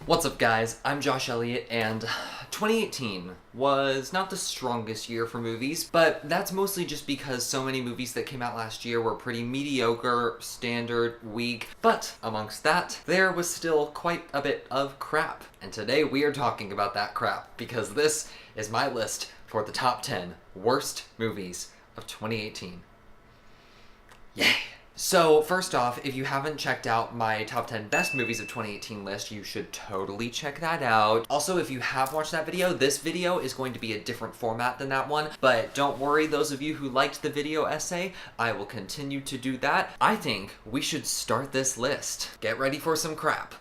What's up, guys? I'm Josh Elliott, and 2018 was not the strongest year for movies, but that's mostly just because so many movies that came out last year were pretty mediocre, standard, weak, but amongst that, there was still quite a bit of crap. And today we are talking about that crap, because this is my list for the top 10 worst movies of 2018. Yay! So, first off, if you haven't checked out my top 10 best movies of 2018 list, you should totally check that out. Also, if you have watched that video, this video is going to be a different format than that one, but don't worry, those of you who liked the video essay, I will continue to do that. I think we should start this list. Get ready for some crap.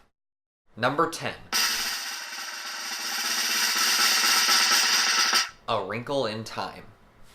Number 10. A Wrinkle in Time.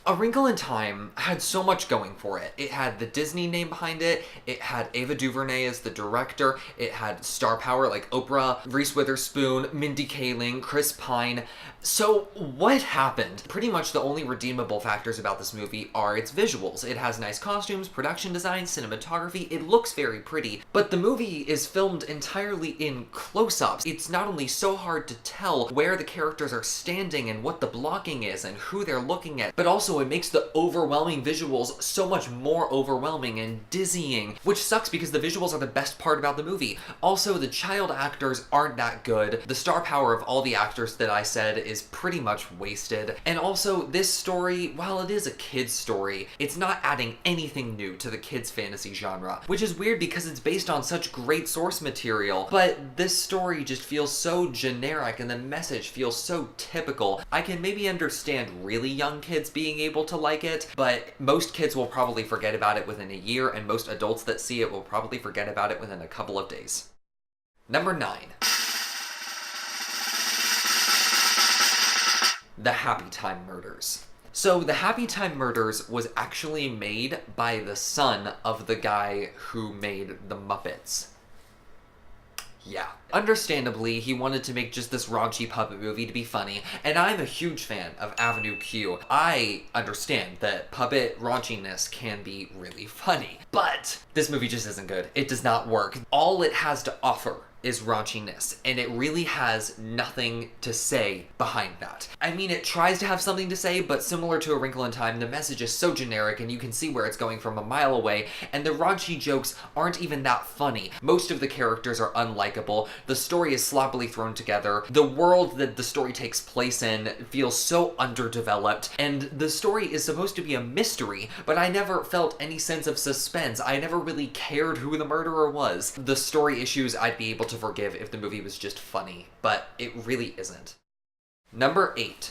A Wrinkle in Time had so much going for it. It had the Disney name behind it, it had Ava DuVernay as the director, it had star power like Oprah, Reese Witherspoon, Mindy Kaling, Chris Pine. So what happened? Pretty much the only redeemable factors about this movie are its visuals. It has nice costumes, production design, cinematography, it looks very pretty, but the movie is filmed entirely in close-ups. It's not only so hard to tell where the characters are standing and what the blocking is and who they're looking at, but also it makes the overwhelming visuals so much more overwhelming and dizzying, which sucks because the visuals are the best part about the movie. Also, the child actors aren't that good. The star power of all the actors that I said is pretty much wasted. And also, this story, while it is a kid's story, it's not adding anything new to the kids' fantasy genre, which is weird because it's based on such great source material, but this story just feels so generic and the message feels so typical. I can maybe understand really young kids being able to like it, but most kids will probably forget about it within a year, and most adults that see it will probably forget about it within a couple of days. Number 9. The Happy Time Murders. So, The Happy Time Murders was actually made by the son of the guy who made The Muppets. Yeah. Understandably, he wanted to make just this raunchy puppet movie to be funny, and I'm a huge fan of Avenue Q. I understand that puppet raunchiness can be really funny, but this movie just isn't good. It does not work. All it has to offer is raunchiness, and it really has nothing to say behind that. I mean, it tries to have something to say, but similar to A Wrinkle in Time, the message is so generic and you can see where it's going from a mile away, and the raunchy jokes aren't even that funny. Most of the characters are unlikable, the story is sloppily thrown together, the world that the story takes place in feels so underdeveloped, and the story is supposed to be a mystery, but I never felt any sense of suspense. I never really cared who the murderer was. The story issues I'd be able to forgive if the movie was just funny, but it really isn't. Number 8.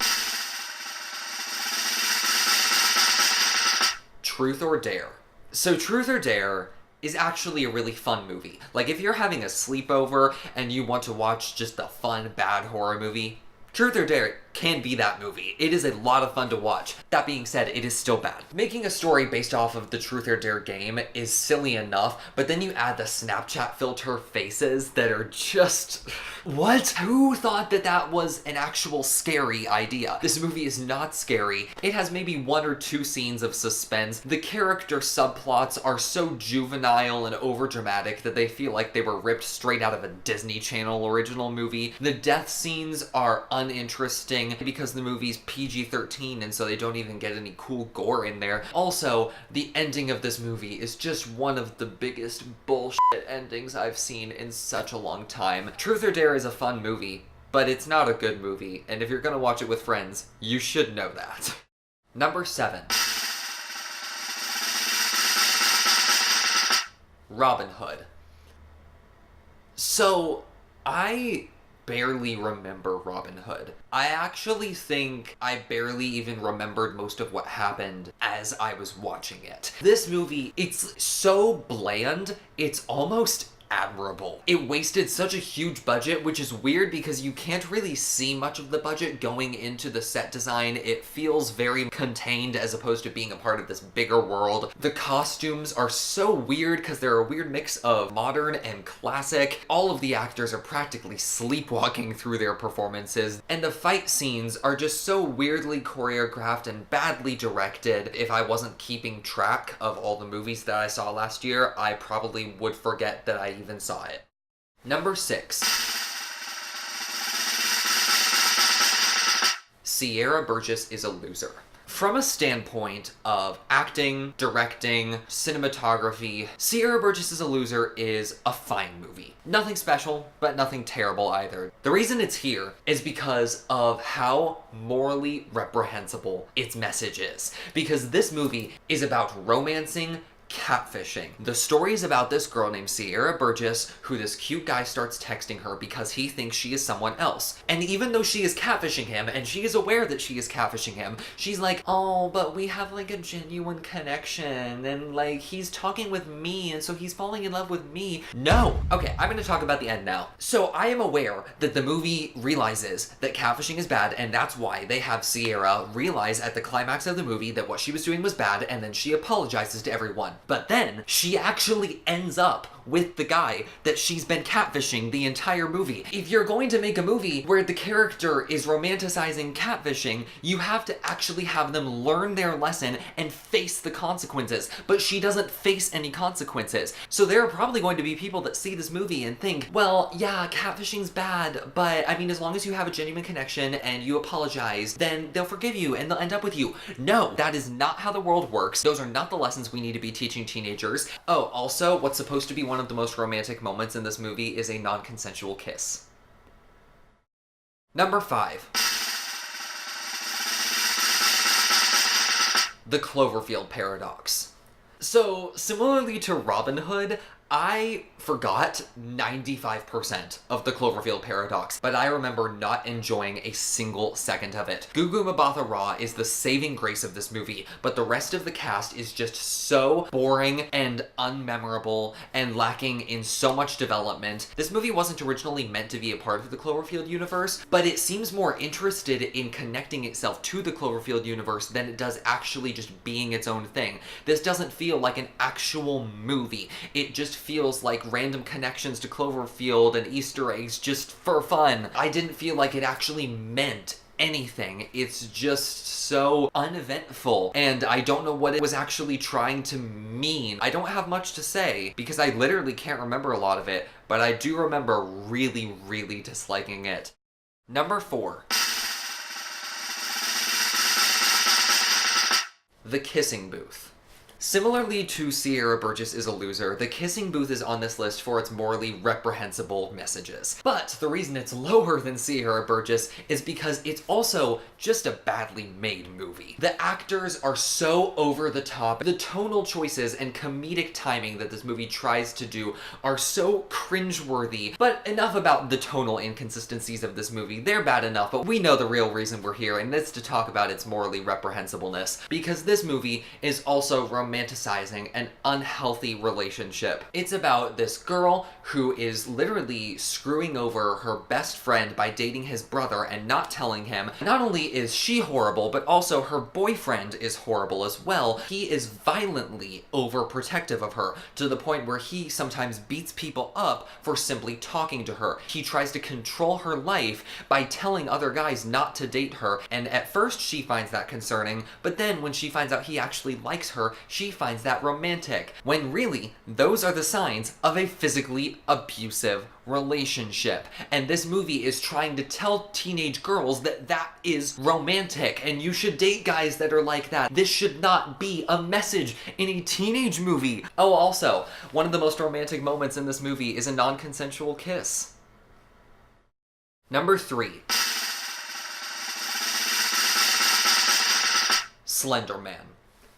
Truth or Dare. So Truth or Dare is actually a really fun movie. Like, if you're having a sleepover and you want to watch just a fun, bad horror movie, Truth or Dare can be that movie. It is a lot of fun to watch. That being said, it is still bad. Making a story based off of the Truth or Dare game is silly enough, but then you add the Snapchat filter faces that are just... What? Who thought that that was an actual scary idea? This movie is not scary. It has maybe 1 or 2 scenes of suspense. The character subplots are so juvenile and overdramatic that they feel like they were ripped straight out of a Disney Channel original movie. The death scenes are uninteresting because the movie's PG-13 and so they don't even get any cool gore in there. Also, the ending of this movie is just one of the biggest bullshit endings I've seen in such a long time. Truth or Dare is a fun movie, but it's not a good movie, and if you're gonna watch it with friends, you should know that. Number 7. Robin Hood. So, I barely remember Robin Hood. I actually think I barely even remembered most of what happened as I was watching it. This movie, it's so bland, it's almost admirable. It wasted such a huge budget, which is weird because you can't really see much of the budget going into the set design. It feels very contained as opposed to being a part of this bigger world. The costumes are so weird because they're a weird mix of modern and classic. All of the actors are practically sleepwalking through their performances, and the fight scenes are just so weirdly choreographed and badly directed. If I wasn't keeping track of all the movies that I saw last year, I probably would forget that I even saw it. Number 6. Sierra Burgess is a loser. From a standpoint of acting, directing, cinematography, Sierra Burgess is a Loser is a fine movie. Nothing special, but nothing terrible either. The reason it's here is because of how morally reprehensible its message is. Because this movie is about romancing catfishing. The story is about this girl named Sierra Burgess, who this cute guy starts texting her because he thinks she is someone else. And even though she is catfishing him, and she is aware that she is catfishing him, she's like, oh, but we have like a genuine connection, and like he's talking with me, and so he's falling in love with me. No! Okay, I'm gonna talk about the end now. So I am aware that the movie realizes that catfishing is bad, and that's why they have Sierra realize at the climax of the movie that what she was doing was bad, and then she apologizes to everyone. But then she actually ends up with the guy that she's been catfishing the entire movie. If you're going to make a movie where the character is romanticizing catfishing, you have to actually have them learn their lesson and face the consequences. But she doesn't face any consequences. So there are probably going to be people that see this movie and think, well, yeah, catfishing's bad, but I mean, as long as you have a genuine connection and you apologize, then they'll forgive you and they'll end up with you. No, that is not how the world works. Those are not the lessons we need to be teaching teenagers. Oh, also, what's supposed to be one of the most romantic moments in this movie is a non-consensual kiss. Number 5. The Cloverfield Paradox. So, similarly to Robin Hood, I forgot 95% of the Cloverfield Paradox, but I remember not enjoying a single second of it. Gugu Mbatha-Raw is the saving grace of this movie, but the rest of the cast is just so boring and unmemorable and lacking in so much development. This movie wasn't originally meant to be a part of the Cloverfield universe, but it seems more interested in connecting itself to the Cloverfield universe than it does actually just being its own thing. This doesn't feel like an actual movie. It just feels like random connections to Cloverfield and Easter eggs just for fun. I didn't feel like it actually meant anything. It's just so uneventful, and I don't know what it was actually trying to mean. I don't have much to say because I literally can't remember a lot of it, but I do remember really, really disliking it. Number 4. The Kissing Booth. Similarly to Sierra Burgess is a Loser, The Kissing Booth is on this list for its morally reprehensible messages. But the reason it's lower than Sierra Burgess is because it's also just a badly made movie. The actors are so over the top. The tonal choices and comedic timing that this movie tries to do are so cringeworthy. But enough about the tonal inconsistencies of this movie. They're bad enough, but we know the real reason we're here, and that's to talk about its morally reprehensibleness. Because this movie is also romanticizing an unhealthy relationship. It's about this girl who is literally screwing over her best friend by dating his brother and not telling him. Not only is she horrible, but also her boyfriend is horrible as well. He is violently overprotective of her, to the point where he sometimes beats people up for simply talking to her. He tries to control her life by telling other guys not to date her, and at first she finds that concerning, but then when she finds out he actually likes her, she finds that romantic, when really, those are the signs of a physically abusive relationship. And this movie is trying to tell teenage girls that that is romantic, and you should date guys that are like that. This should not be a message in a teenage movie. Oh, also, one of the most romantic moments in this movie is a non-consensual kiss. Number 3. Slenderman.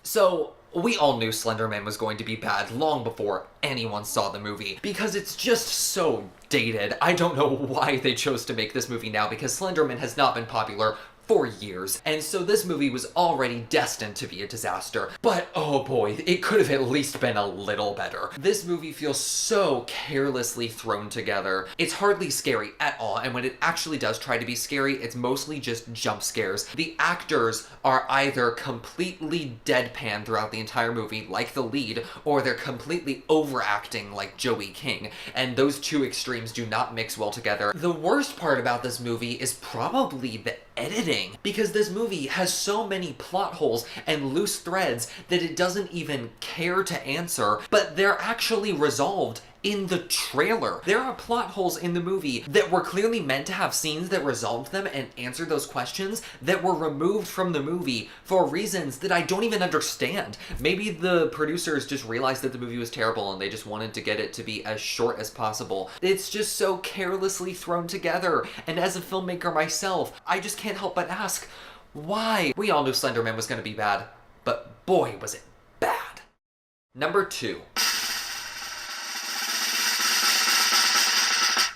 So, we all knew Slenderman was going to be bad long before anyone saw the movie, because it's just so dated. I don't know why they chose to make this movie now, because Slenderman has not been popular for years, and so this movie was already destined to be a disaster. But oh boy, it could have at least been a little better. This movie feels so carelessly thrown together. It's hardly scary at all, and when it actually does try to be scary, it's mostly just jump scares. The actors are either completely deadpan throughout the entire movie, like the lead, or they're completely overacting like Joey King, and those two extremes do not mix well together. The worst part about this movie is probably the editing, because this movie has so many plot holes and loose threads that it doesn't even care to answer, but they're actually resolved in the trailer. There are plot holes in the movie that were clearly meant to have scenes that resolved them and answered those questions that were removed from the movie for reasons that I don't even understand. Maybe the producers just realized that the movie was terrible and they just wanted to get it to be as short as possible. It's just so carelessly thrown together, and as a filmmaker myself, I just can't help but ask, why? We all knew Slenderman was going to be bad, but boy was it bad. Number 2.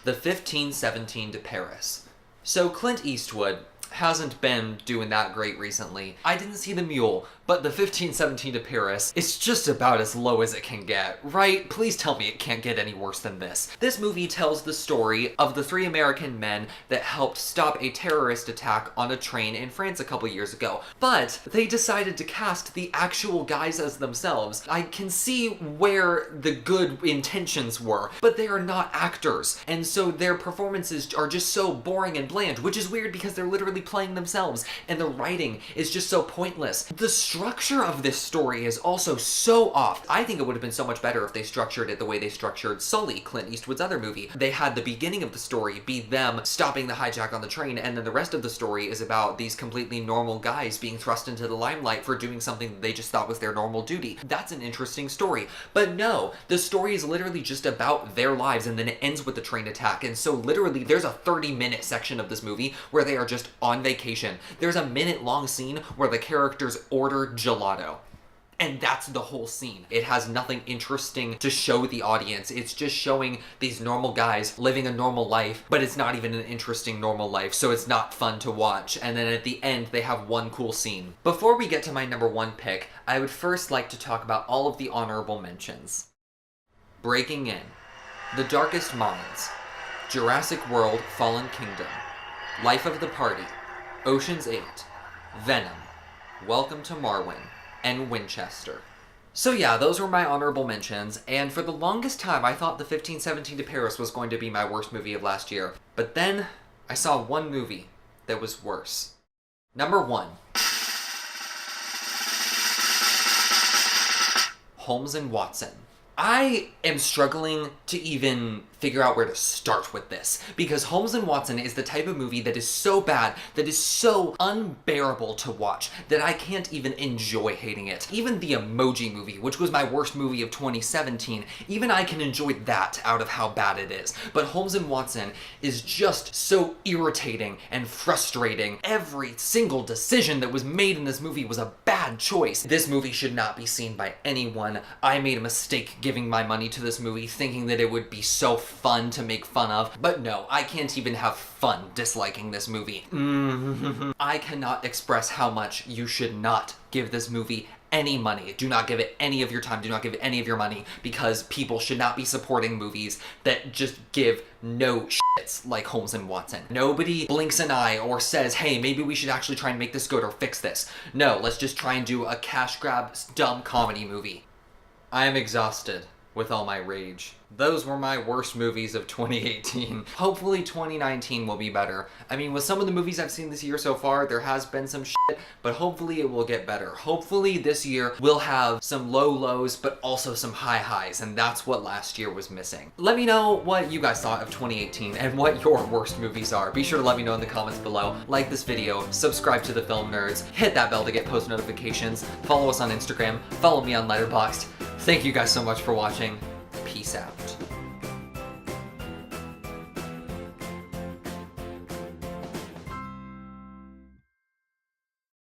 The 1517 to Paris. So Clint Eastwood hasn't been doing that great recently. I didn't see The Mule, but the 1517 to Paris is just about as low as it can get, right? Please tell me it can't get any worse than this. This movie tells the story of the 3 American men that helped stop a terrorist attack on a train in France a couple years ago, but they decided to cast the actual guys as themselves. I can see where the good intentions were, but they are not actors, and so their performances are just so boring and bland, which is weird because they're literally playing themselves, and the writing is just so pointless. The structure of this story is also so off. I think it would have been so much better if they structured it the way they structured Sully, Clint Eastwood's other movie. They had the beginning of the story be them stopping the hijack on the train, and then the rest of the story is about these completely normal guys being thrust into the limelight for doing something that they just thought was their normal duty. That's an interesting story. But no, the story is literally just about their lives, and then it ends with the train attack. And so literally there's a 30-minute section of this movie where they are just on vacation. There's a minute-long scene where the characters order gelato. And that's the whole scene. It has nothing interesting to show the audience. It's just showing these normal guys living a normal life, but it's not even an interesting normal life, so it's not fun to watch. And then at the end, they have one cool scene. Before we get to my number 1 pick, I would first like to talk about all of the honorable mentions. Breaking In, The Darkest Minds, Jurassic World: Fallen Kingdom, Life of the Party, Ocean's 8, Venom, Welcome to Marwen, and Winchester. So yeah, those were my honorable mentions, and for the longest time I thought The 1517 to Paris was going to be my worst movie of last year. But then, I saw one movie that was worse. Number 1. Holmes and Watson. I am struggling to even figure out where to start with this, because Holmes and Watson is the type of movie that is so bad, that is so unbearable to watch, that I can't even enjoy hating it. Even the Emoji Movie, which was my worst movie of 2017, even I can enjoy that out of how bad it is. But Holmes and Watson is just so irritating and frustrating. Every single decision that was made in this movie was a bad choice. This movie should not be seen by anyone. I made a mistake giving my money to this movie thinking that it would be so fun to make fun of, but no, I can't even have fun disliking this movie. I cannot express how much you should not give this movie any money. Do not give it any of your time. Do not give it any of your money, because people should not be supporting movies that just give no shits like Holmes and Watson. Nobody blinks an eye or says, hey, maybe we should actually try and make this good or fix this. No, let's just try and do a cash grab dumb comedy movie. I am exhausted with all my rage. Those were my worst movies of 2018. Hopefully 2019 will be better. I mean, with some of the movies I've seen this year so far, there has been some shit, but hopefully it will get better. Hopefully this year we'll have some low lows, but also some high highs, and that's what last year was missing. Let me know what you guys thought of 2018 and what your worst movies are. Be sure to let me know in the comments below. Like this video, subscribe to The Film Nerds, hit that bell to get post notifications, follow us on Instagram, follow me on Letterboxd. Thank you guys so much for watching. Peace out.